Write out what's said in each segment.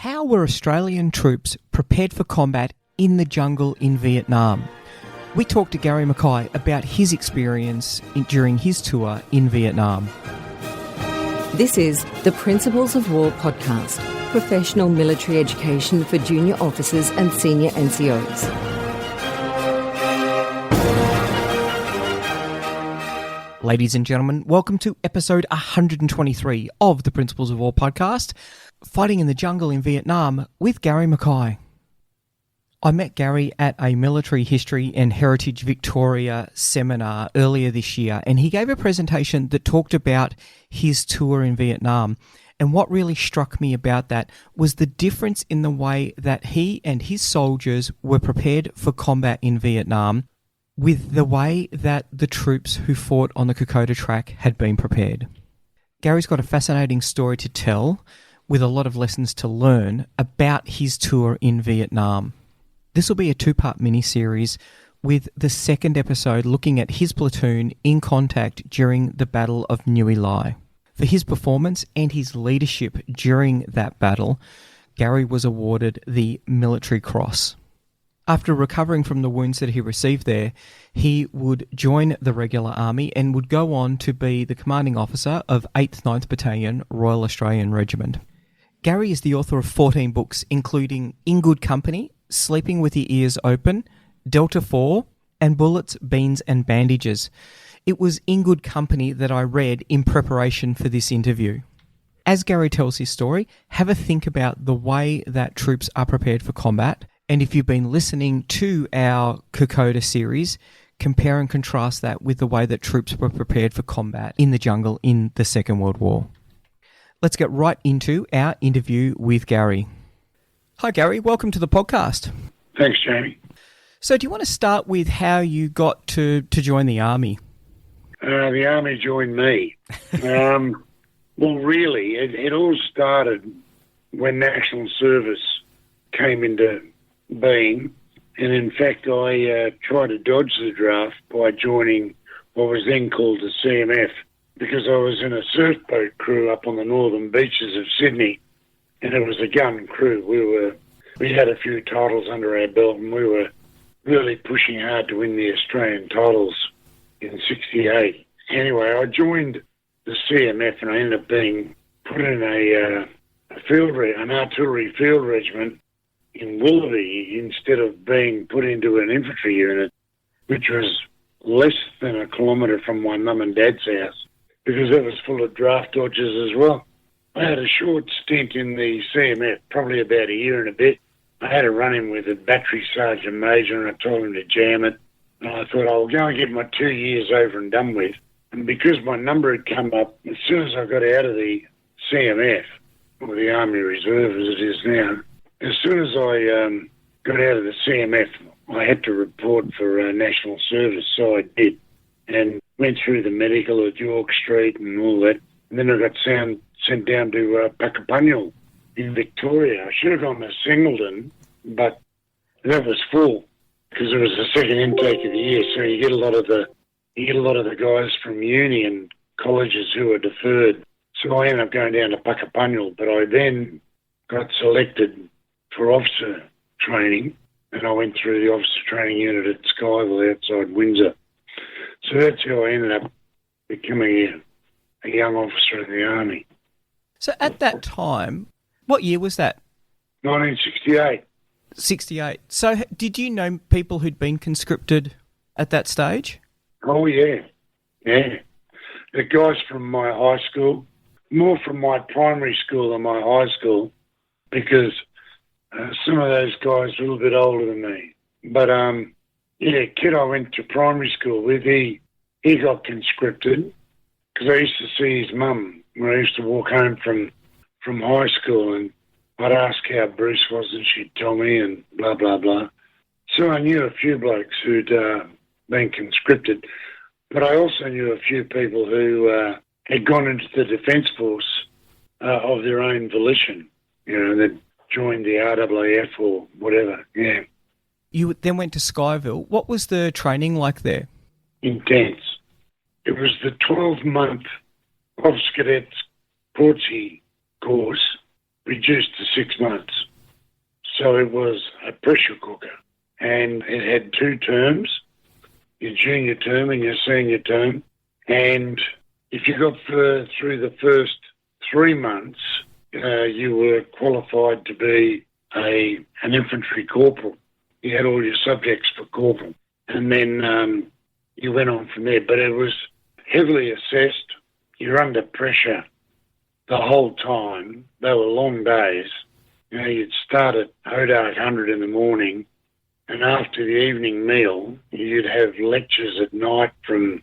How were Australian troops prepared for combat in the jungle in Vietnam? We talked to Gary McKay about his experience during his tour in Vietnam. This is the Principles of War podcast, professional military education for junior officers and senior NCOs. Ladies and gentlemen, welcome to episode 123 of the Principles of War podcast, Fighting in the Jungle in Vietnam with Gary McKay. I met Gary at a Military History and Heritage Victoria seminar earlier this year, and he gave a presentation that talked about his tour in Vietnam. And what really struck me about that was the difference in the way that he and his soldiers were prepared for combat in Vietnam with the way that the troops who fought on the Kokoda Track had been prepared. Gary's got a fascinating story to tell with a lot of lessons to learn about his tour in Vietnam. This will be a two-part mini-series with the second episode looking at his platoon in contact during the Battle of Nui Lai. For his performance and his leadership during that battle, Gary was awarded the Military Cross. After recovering from the wounds that he received there, he would join the regular army and would go on to be the commanding officer of 8th 9th Battalion Royal Australian Regiment. Gary is the author of 14 books, including In Good Company, Sleeping with Your Ears Open, Delta 4, and Bullets, Beans and Bandages. It was In Good Company that I read in preparation for this interview. As Gary tells his story, have a think about the way that troops are prepared for combat. And if you've been listening to our Kokoda series, compare and contrast that with the way that troops were prepared for combat in the jungle in the Second World War. Let's get right into our interview with Gary. Hi, Gary. Welcome to the podcast. Thanks, Jamie. So do you want to start with how you got to join the Army? The Army joined me. Well, really, it all started when National Service came into being. And in fact, I tried to dodge the draft by joining what was then called the CMF, because I was in a surf boat crew up on the northern beaches of Sydney, and it was a gun crew. We had a few titles under our belt, and we were really pushing hard to win the Australian titles in '68. Anyway, I joined the CMF, and I ended up being put in an artillery field regiment in Willoughby instead of being put into an infantry unit, which was less than a kilometre from my mum and dad's house, because it was full of draft dodgers as well. I had a short stint in the CMF, probably about a year and a bit. I had a run-in with a battery sergeant major, and I told him to jam it. And I thought, I'll go and get my 2 years over and done with. And because my number had come up, as soon as I got out of the CMF, or the Army Reserve as it is now, as soon as I got out of the CMF, I had to report for National Service, so I did, and went through the medical at York Street and all that. And then I got sent down to Puckapunyal in Victoria. I should have gone to Singleton, but that was full because it was the second intake of the year. So you get a lot of the guys from uni and colleges who are deferred. So I ended up going down to Puckapunyal, but I then got selected for officer training, and I went through the officer training unit at Skyville outside Windsor. So that's how I ended up becoming a young officer in the Army. So at that time, what year was that? 1968. 68. So did you know people who'd been conscripted at that stage? Oh, yeah. Yeah. The guys from my high school, more from my primary school than my high school, because some of those guys were a little bit older than me. But, kid I went to primary school with, he got conscripted because I used to see his mum when I used to walk home from high school, and I'd ask how Bruce was and she'd tell me and blah, blah, blah. So I knew a few blokes who'd been conscripted, but I also knew a few people who had gone into the Defence Force of their own volition, they'd joined the RAAF or whatever, yeah. You then went to Skyville. What was the training like there? Intense. It was the 12-month Officer Cadets Portsea course reduced to 6 months. So it was a pressure cooker. And it had 2 terms, your junior term and your senior term. And if you got through the first 3 months, you were qualified to be an infantry corporal. You had all your subjects for corporal. And then you went on from there. But it was heavily assessed. You're under pressure the whole time. They were long days. You know, you'd start at Odak 100 in the morning, and after the evening meal, you'd have lectures at night from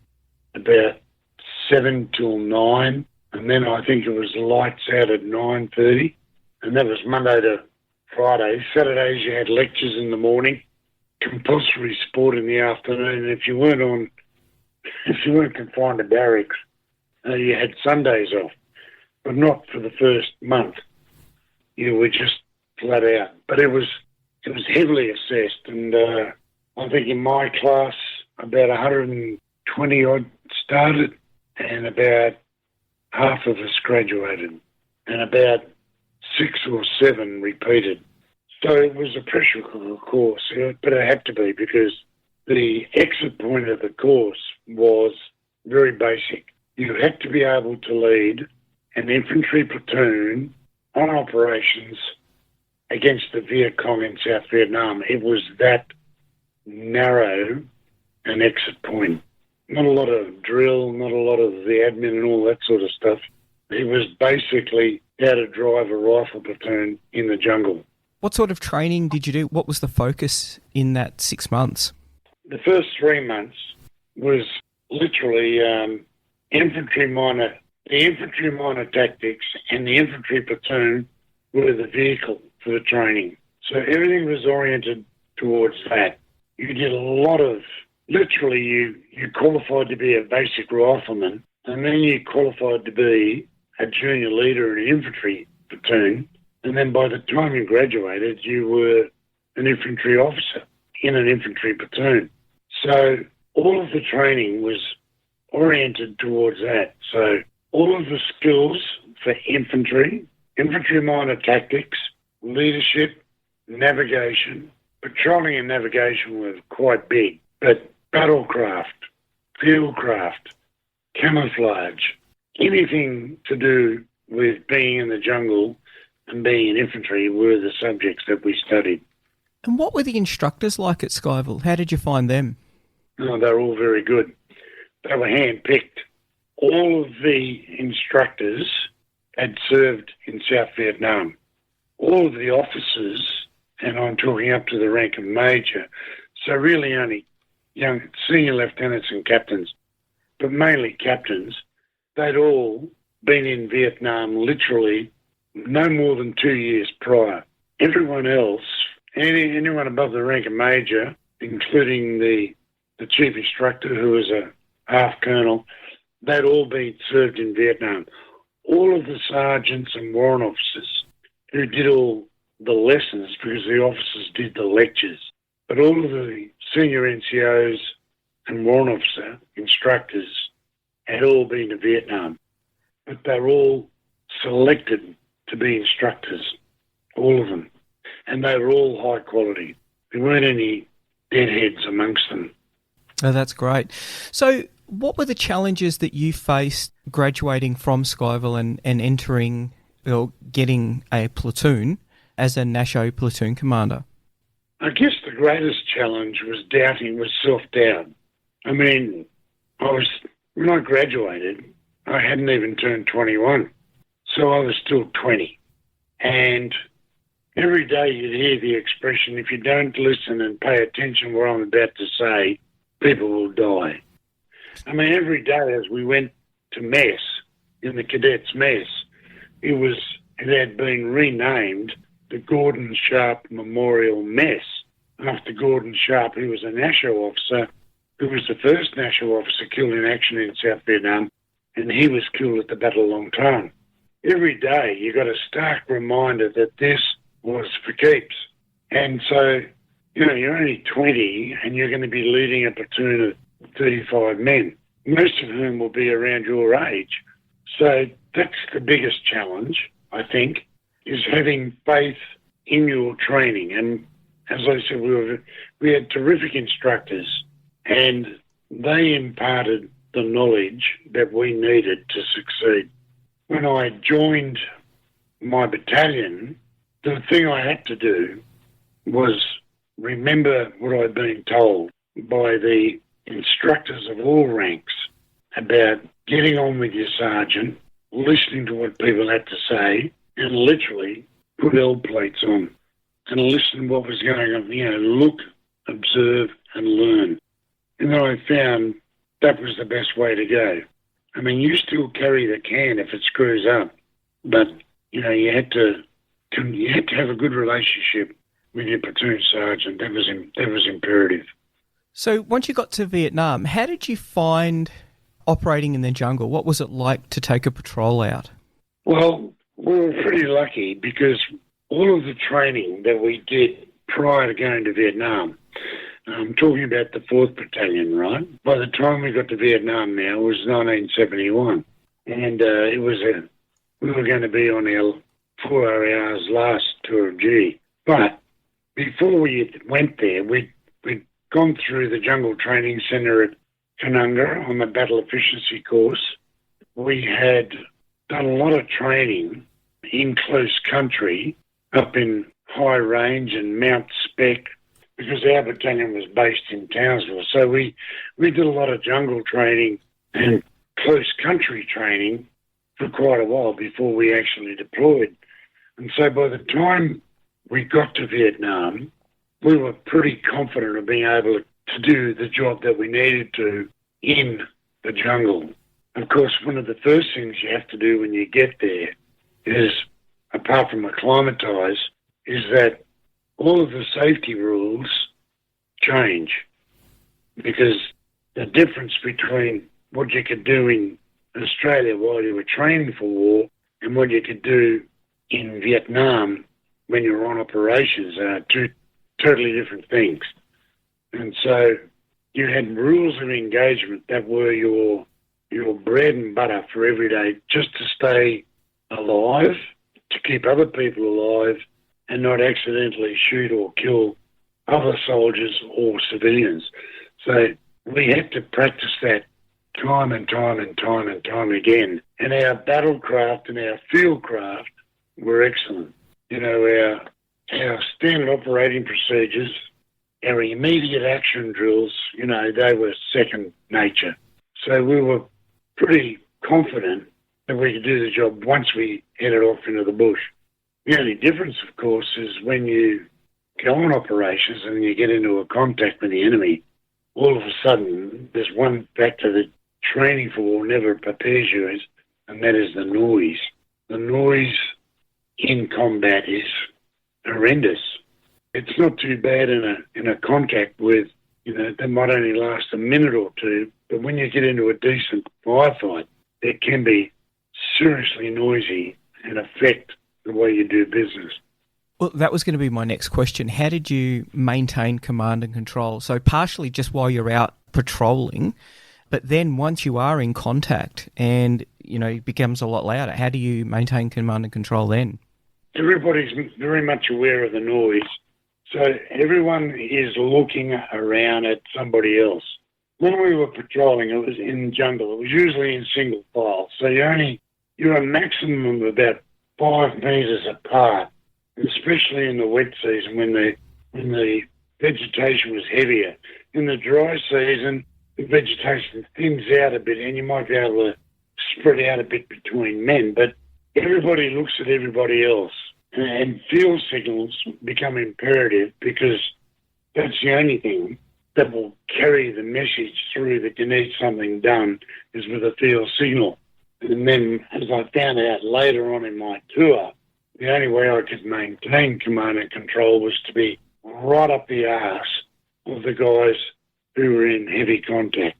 about 7 till 9, and then I think it was lights out at 9:30, and that was Monday to Friday. Saturdays you had lectures in the morning, compulsory sport in the afternoon, and if you weren't confined to barracks, you had Sundays off, but not for the first month. You were just flat out. But it was heavily assessed, and I think in my class about 120 odd started, and about half of us graduated, and about 6 or 7 repeated. So it was a pressure cooker course, but it had to be, because the exit point of the course was very basic. You had to be able to lead an infantry platoon on operations against the Viet Cong in South Vietnam. It was that narrow an exit point. Not a lot of drill, not a lot of the admin and all that sort of stuff. It was basically how to drive a rifle platoon in the jungle. What sort of training did you do? What was the focus in that 6 months? The first 3 months was literally infantry minor. The infantry minor tactics and the infantry platoon were the vehicle for the training. So everything was oriented towards that. You did a lot of, literally you qualified to be a basic rifleman, and then you qualified to be a junior leader in an infantry platoon, and then by the time you graduated, you were an infantry officer in an infantry platoon. So all of the training was oriented towards that. So all of the skills for infantry minor tactics, leadership, navigation. Patrolling and navigation were quite big, but battlecraft, fieldcraft, camouflage, anything to do with being in the jungle and being in infantry were the subjects that we studied. And what were the instructors like at Skyville? How did you find them? Oh, they were all very good. They were hand-picked. All of the instructors had served in South Vietnam. All of the officers, and I'm talking up to the rank of major, so really only young senior lieutenants and captains, but mainly captains, they'd all been in Vietnam literally no more than 2 years prior. Everyone else, anyone above the rank of major, including the chief instructor, who was a half colonel, they'd all been served in Vietnam. All of the sergeants and warrant officers who did all the lessons, because the officers did the lectures, but all of the senior NCOs and warrant officer instructors had all been to Vietnam. But they were all selected to be instructors, all of them. And they were all high quality. There weren't any deadheads amongst them. Oh, that's great. So what were the challenges that you faced graduating from Skyville and entering or getting a platoon as a Nasho Platoon Commander? I guess the greatest challenge was self-doubt. I mean, when I graduated, I hadn't even turned 21, so I was still 20. And every day you'd hear the expression, if you don't listen and pay attention to what I'm about to say, people will die. I mean, every day as we went to mess, in the cadets' mess, it had been renamed the Gordon Sharp Memorial Mess, after Gordon Sharp, who was a Nasho officer, who was the first Nasho officer killed in action in South Vietnam, and he was killed at the Battle of Long Tan. Every day you got a stark reminder that this was for keeps. And so, you're only 20 and you're going to be leading a platoon of 35 men, most of whom will be around your age. So that's the biggest challenge, I think. is having faith in your training. And as I said, we had terrific instructors, and they imparted the knowledge that we needed to succeed. When I joined my battalion, the thing I had to do was remember what I'd been told by the instructors of all ranks about getting on with your sergeant, listening to what people had to say, and literally put L plates on and listen to what was going on. Look, observe, and learn. And then I found that was the best way to go. I mean, you still carry the can if it screws up, but you had to have a good relationship with your platoon sergeant. That was imperative. So once you got to Vietnam, how did you find operating in the jungle? What was it like to take a patrol out? Well, we were pretty lucky because all of the training that we did prior to going to Vietnam, I'm talking about the 4th Battalion, right? By the time we got to Vietnam now, it was 1971. And we were going to be on our 4 hours last tour of duty. But before we went there, we'd gone through the Jungle Training Centre at Kananga on the battle efficiency course. We had done a lot of training in close country up in High Range and Mount Spec because our battalion was based in Townsville. So we did a lot of jungle training and close country training for quite a while before we actually deployed. And so by the time we got to Vietnam, we were pretty confident of being able to do the job that we needed to in the jungle. Of course, one of the first things you have to do when you get there is, apart from acclimatise, is that all of the safety rules change, because the difference between what you could do in Australia while you were training for war and what you could do in Vietnam when you were on operations are two totally different things. And so you had rules of engagement that were your bread and butter for every day, just to stay alive, to keep other people alive, and not accidentally shoot or kill other soldiers or civilians. So we had to practice that time and time and time and time again. And our battlecraft and our fieldcraft were excellent. Our standard operating procedures, our immediate action drills, they were second nature. So we were pretty confident that we could do the job once we headed off into the bush. The only difference, of course, is when you go on operations and you get into a contact with the enemy, all of a sudden there's one factor that training for war never prepares you as, and that is the noise. The noise in combat is horrendous. It's not too bad in a contact with, that might only last a minute or two, but when you get into a decent firefight, it can be seriously noisy and affect the way you do business. Well, that was going to be my next question. How did you maintain command and control? So partially just while you're out patrolling, but then once you are in contact and, it becomes a lot louder, how do you maintain command and control then? Everybody's very much aware of the noise, so everyone is looking around at somebody else. When we were patrolling, it was in jungle. It was usually in single file, so you're a maximum of about 5 metres apart, especially in the wet season when the vegetation was heavier. In the dry season, the vegetation thins out a bit and you might be able to spread out a bit between men, but everybody looks at everybody else, and field signals become imperative because that's the only thing that will carry the message through that you need something done is with a field signal. And then, as I found out later on in my tour, the only way I could maintain command and control was to be right up the arse of the guys who were in heavy contact.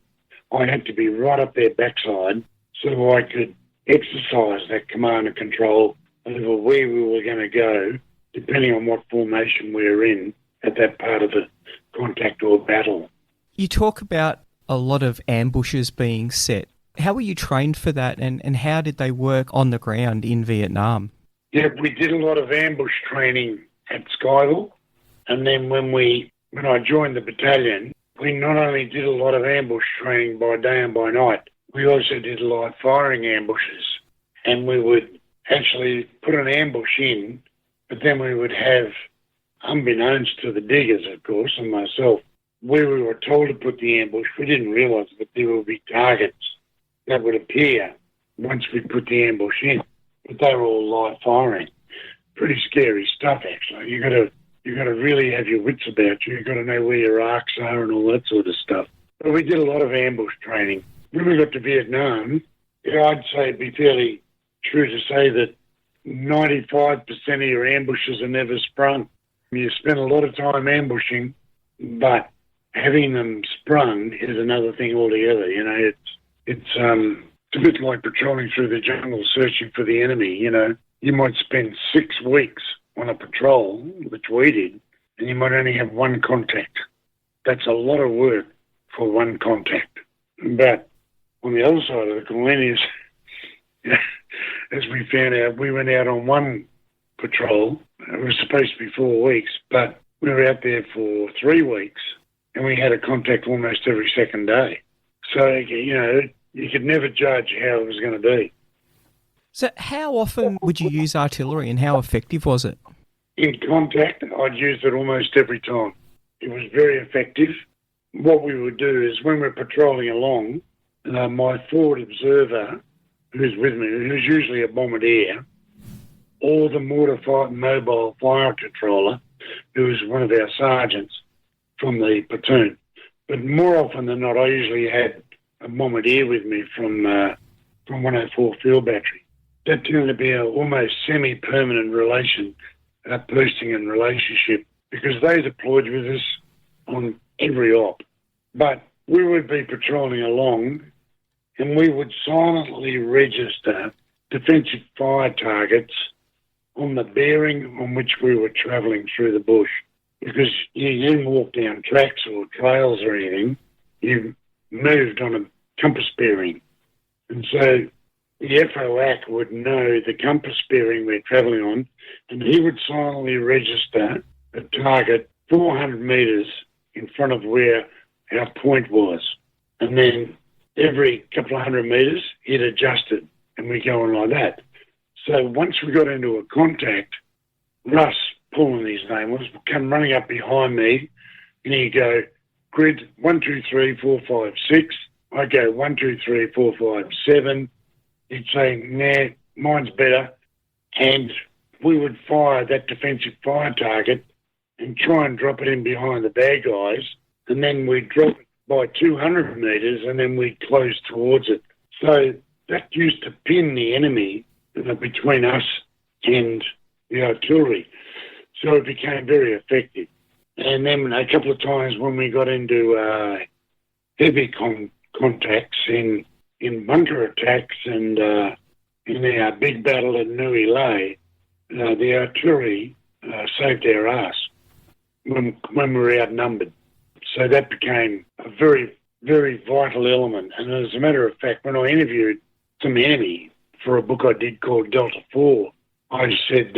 I had to be right up their backside so I could exercise that command and control over where we were going to go, depending on what formation we were in at that part of the contact or battle. You talk about a lot of ambushes being set. How were you trained for that, and how did they work on the ground in Vietnam? Yeah, we did a lot of ambush training at Skyville, and then when I joined the battalion, we not only did a lot of ambush training by day and by night, we also did live firing ambushes, and we would actually put an ambush in, but then we would have, unbeknownst to the diggers, of course, and myself, where we were told to put the ambush, we didn't realise that there would be targets that would appear once we put the ambush in, but they were all live firing. Pretty scary stuff, actually. You got to really have your wits about you. You got to know where your arcs are and all that sort of stuff. But we did a lot of ambush training. When we got to Vietnam, I'd say it'd be fairly true to say that 95% of your ambushes are never sprung. You spend a lot of time ambushing, but having them sprung is another thing altogether. You know, it's a bit like patrolling through the jungle searching for the enemy. You know, you might spend 6 weeks on a patrol, which we did, and you might only have one contact. That's a lot of work for one contact. But on the other side of the coin is, as we found out, we went out on one patrol. It was supposed to be 4 weeks, but we were out there for 3 weeks, and we had a contact almost every second day. So, you know, you could never judge how it was going to be. So how often would you use artillery, and how effective was it? In contact, I'd use it almost every time. It was very effective. What we would do is when we're patrolling along, my forward observer, who's with me, who's usually a bombardier, or the mobile fire controller, who is one of our sergeants from the platoon. But more often than not, I usually had a bombardier with me from 104 Field Battery. That tended to be an almost semi-permanent posting and relationship, because they deployed with us on every op. But we would be patrolling along, and we would silently register defensive fire targets on the bearing on which we were travelling through the bush. Because you didn't walk down tracks or trails or anything, you moved on a compass bearing. And so the FOAC would know the compass bearing we're travelling on, and he would silently register a target 400 metres in front of where our point was. And then every couple of 100 metres, he'd adjust it, and we go on like that. So once we got into a contact, Russ, pulling his name was, would come running up behind me, and he'd go, grid 1, 2, 3, 4, 5, 6. I'd go 1, 2, 3, 4, 5, 7. He'd say, nah, mine's better. And we would fire that defensive fire target and try and drop it in behind the bad guys. And then we'd drop it by 200 metres, and then we'd close towards it. So that used to pin the enemy between us and the artillery. So it became very effective. And then a couple of times when we got into heavy contacts in bunker attacks and in our big battle at Nui Lay, the artillery saved our ass when we were outnumbered. So that became a very, very vital element. And as a matter of fact, when I interviewed some enemy for a book I did called Delta 4, I said,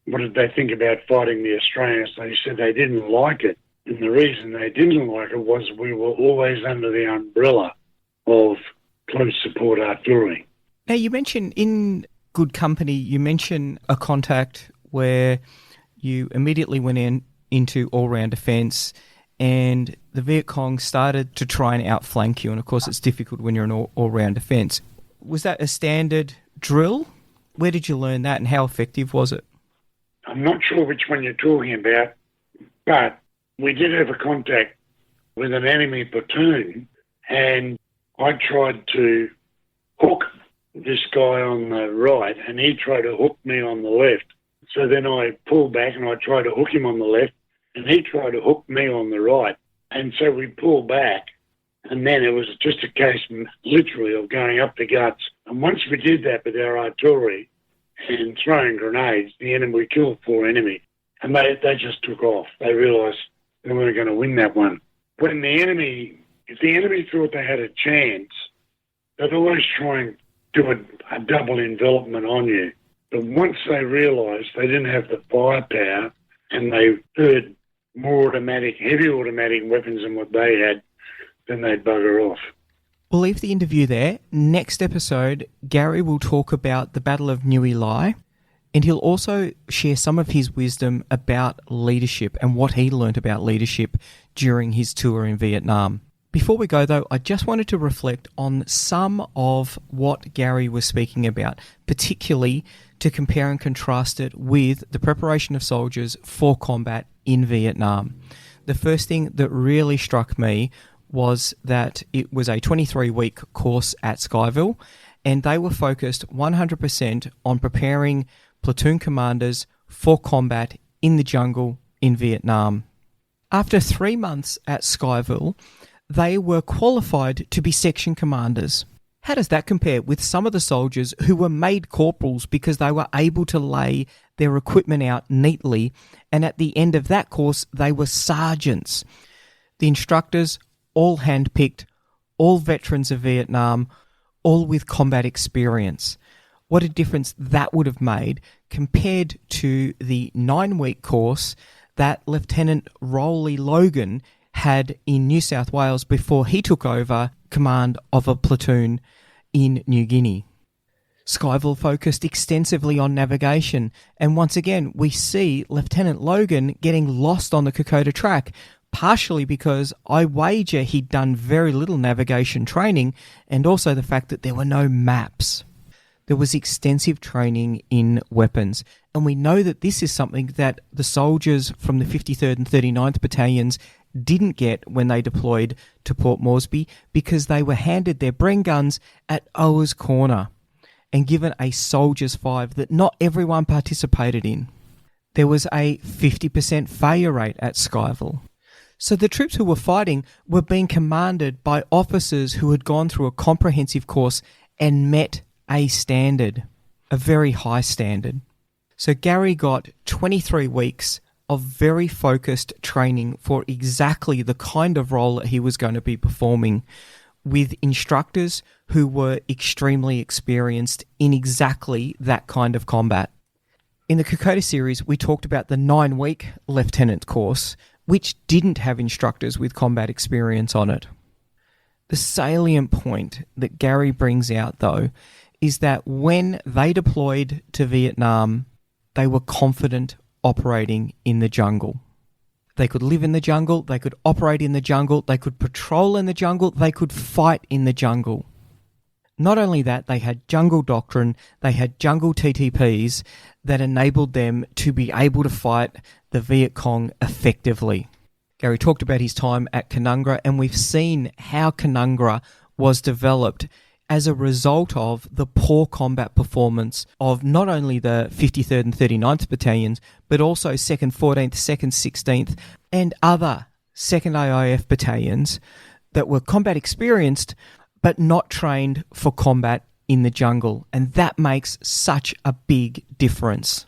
what did they think about fighting the Australians? They said they didn't like it. And the reason they didn't like it was we were always under the umbrella of close support artillery. Now, you mentioned in good company, you mentioned a contact where you immediately went into all-round defence, and the Viet Cong started to try and outflank you. And, of course, it's difficult when you're in all-round defence. Was that a standard drill? Where did you learn that, and how effective was it? I'm not sure which one you're talking about, but we did have a contact with an enemy platoon, and I tried to hook this guy on the right, and he tried to hook me on the left. So then I pulled back and I tried to hook him on the left, and he tried to hook me on the right. And so we pulled back, and then it was just a case literally of going up the guts. And once we did that with our artillery and throwing grenades, we killed 4 enemy, and they just took off. They realised they weren't going to win that one. If the enemy thought they had a chance, they'd always try and do a double envelopment on you. But once they realised they didn't have the firepower and they heard more heavy automatic weapons than what they had, then they'd bugger off. We'll leave the interview there. Next episode, Gary will talk about the Battle of Nui Lai, and he'll also share some of his wisdom about leadership and what he learnt about leadership during his tour in Vietnam. Before we go, though, I just wanted to reflect on some of what Gary was speaking about, particularly to compare and contrast it with the preparation of soldiers for combat in Vietnam. The first thing that really struck me was that it was a 23-week course at Skyville, and they were focused 100% on preparing platoon commanders for combat in the jungle in Vietnam. After 3 months at Skyville, they were qualified to be section commanders. How does that compare with some of the soldiers who were made corporals because they were able to lay their equipment out neatly, and at the end of that course, they were sergeants? The instructors, all handpicked, all veterans of Vietnam, all with combat experience. What a difference that would have made compared to the 9-week course that Lieutenant Rowley Logan had in New South Wales before he took over command of a platoon in New Guinea. Skyville focused extensively on navigation, and once again we see Lieutenant Logan getting lost on the Kokoda Track, partially because I wager he'd done very little navigation training, and also the fact that there were no maps. There was extensive training in weapons, and we know that this is something that the soldiers from the 53rd and 39th Battalions didn't get when they deployed to Port Moresby, because they were handed their Bren guns at Ower's Corner and given a Soldier's 5 that not everyone participated in. There was a 50% failure rate at Skyville. So the troops who were fighting were being commanded by officers who had gone through a comprehensive course and met a standard, a very high standard. So Gary got 23 weeks of very focused training for exactly the kind of role that he was going to be performing, with instructors who were extremely experienced in exactly that kind of combat. In the Kokoda series, we talked about the 9-week lieutenant course, which didn't have instructors with combat experience on it. The salient point that Gary brings out, though, is that when they deployed to Vietnam, they were confident operating in the jungle. They could live in the jungle, they could operate in the jungle, they could patrol in the jungle, they could fight in the jungle. Not only that, they had jungle doctrine, they had jungle TTPs that enabled them to be able to fight the Viet Cong effectively. Gary talked about his time at Canungra, and we've seen how Canungra was developed as a result of the poor combat performance of not only the 53rd and 39th Battalions, but also 2nd, 14th, 2nd, 16th, and other 2nd AIF battalions that were combat experienced, but not trained for combat in the jungle. And that makes such a big difference.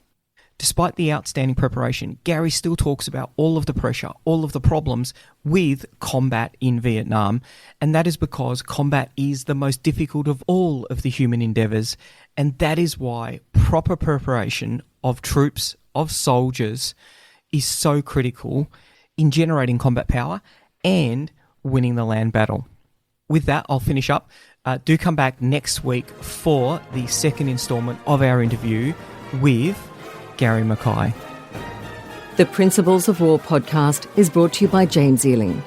Despite the outstanding preparation, Gary still talks about all of the pressure, all of the problems with combat in Vietnam, and that is because combat is the most difficult of all of the human endeavours, and that is why proper preparation of troops, of soldiers, is so critical in generating combat power and winning the land battle. With that, I'll finish up. Do come back next week for the second instalment of our interview with Gary McKay. The Principles of War podcast is brought to you by James Ealing.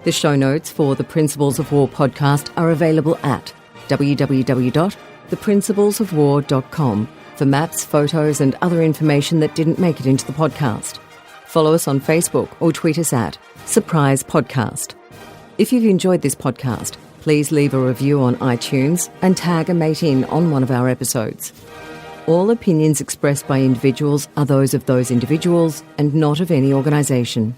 The show notes for the Principles of War podcast are available at www.theprinciplesofwar.com for maps, photos and other information that didn't make it into the podcast. Follow us on Facebook or tweet us at Surprise Podcast. If you've enjoyed this podcast, please leave a review on iTunes and tag a mate in on one of our episodes. All opinions expressed by individuals are those of those individuals and not of any organisation.